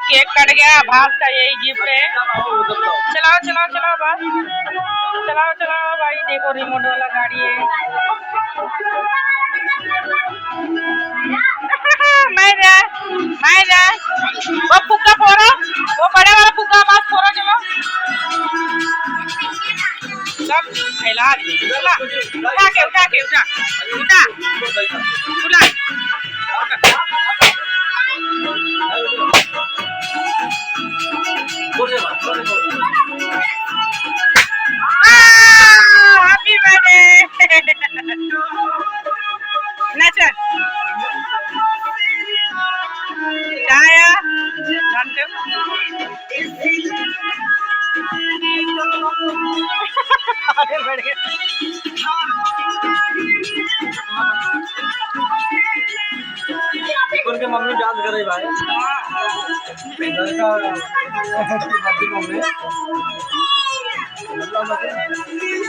Cake cut गया, भाग का यही गिफ्ट है। चलाओ चलाओ चलाओ बस, चलाओ चलाओ भाई। देखो रिमोट वाला गाड़ी है। मैं जा वो फुक्का फोड़ो, वो बड़े वाला फुक्का मत फोड़ो। चलो सब फैला दे। उठा के उठा के उठा उठा उठा हैप्पी बर्थडे नाचा जाया जानते हो आगे बढ़ गए। उनके मम्मी डांस कर रही भाई लड़का मम्मी